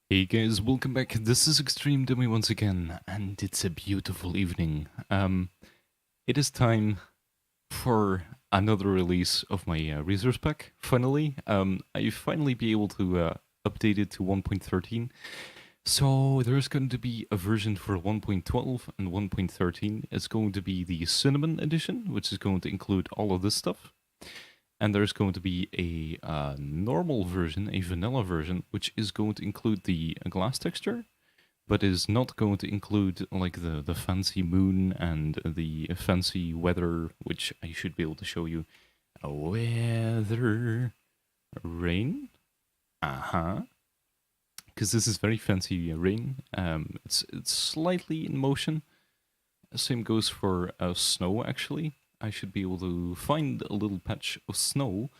Hey guys, welcome back. This is Extreme Dummy once again, and it's a beautiful evening. It is time for another release of my resource pack. Finally, I finally be able to update it to 1.13. So there's going to be a version for 1.12 and 1.13. It's going to be the Cinnamon edition, which is going to include all of this stuff. And there's going to be a normal version, a vanilla version, which is going to include the glass texture, but is not going to include like the fancy moon and the fancy weather, which I should be able to show you. A weather rain, because this is very fancy rain. It's slightly in motion. Same goes for snow. Actually, I should be able to find a little patch of snow.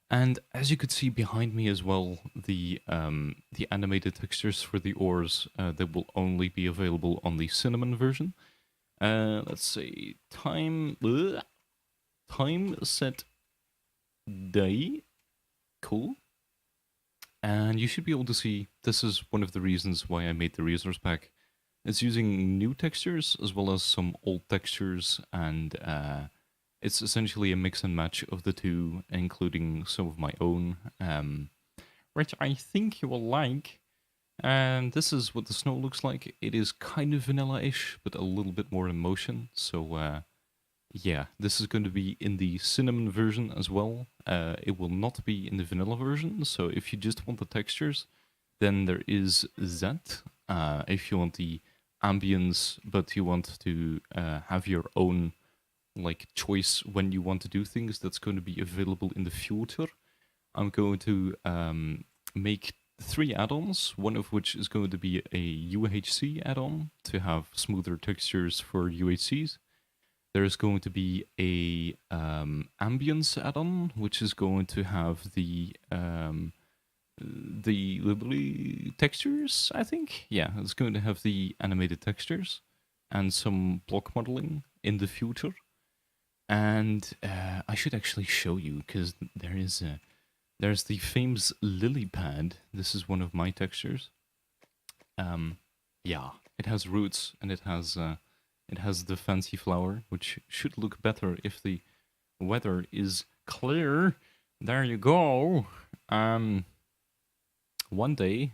And as you could see behind me as well, the animated textures for the ores that will only be available on the cinnamon version. Let's say time set day. Cool. And you should be able to see this is one of the reasons why I made the resource pack. It's using new textures as well as some old textures, and it's essentially a mix and match of the two, including some of my own, which I think you will like. And this is what the snow looks like. It is kind of vanilla-ish, but a little bit more in motion. So yeah, this is going to be in the cinnamon version as well. It will not be in the vanilla version. So if you just want the textures, then there is that. If you want the ambience, but you want to have your own like choice when you want to do things, that's going to be available in the future. I'm going to make 3 add-ons, one of which is going to be a UHC add-on to have smoother textures for UHCs. There's going to be a ambience add-on, which is going to have the textures, I think. Yeah, it's going to have the animated textures and some block modeling in the future. And I should actually show you, because there's the famous lily pad. This is one of my textures. Yeah, it has roots and it has the fancy flower, which should look better if the weather is clear. There you go. One day,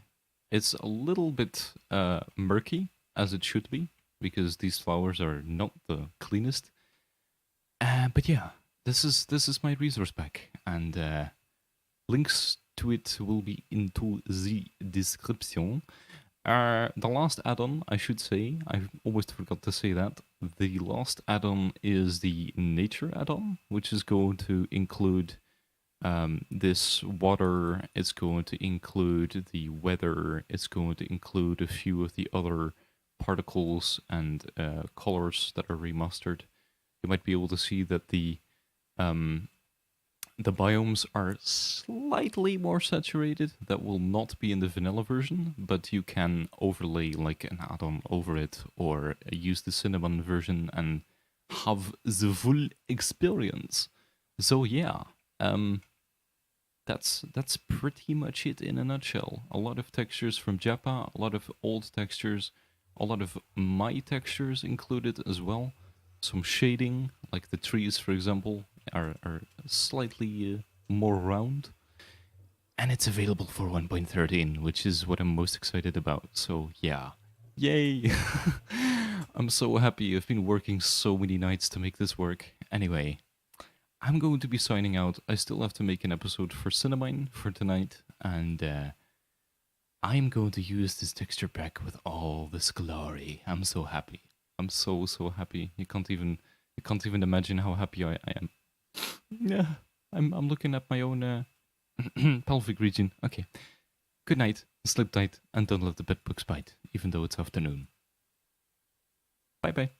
it's a little bit murky, as it should be, because these flowers are not the cleanest. But yeah, this is my resource pack, and links to it will be into the description. The last add-on, I should say, I almost forgot to say that. The last add-on is the nature add-on, which is going to include this water, it's going to include the weather, it's going to include a few of the other particles and colors that are remastered. You might be able to see that the biomes are slightly more saturated. That will not be in the vanilla version, but you can overlay like an add-on over it, or use the cinnamon version and have the full experience. So yeah, that's pretty much it in a nutshell. A lot of textures from Japa, a lot of old textures, a lot of my textures included as well. Some shading, like the trees, for example, are slightly more round. And it's available for 1.13, which is what I'm most excited about. So yeah, yay! I'm so happy. I've been working so many nights to make this work. Anyway, I'm going to be signing out. I still have to make an episode for Cinnamine for tonight, and I'm going to use this texture pack with all this glory. I'm so happy. I'm so happy. You can't even imagine how happy I am. Yeah, I'm looking at my own pelvic region. Okay. Good night. Sleep tight, and don't let the bedbugs bite, even though it's afternoon. Bye bye.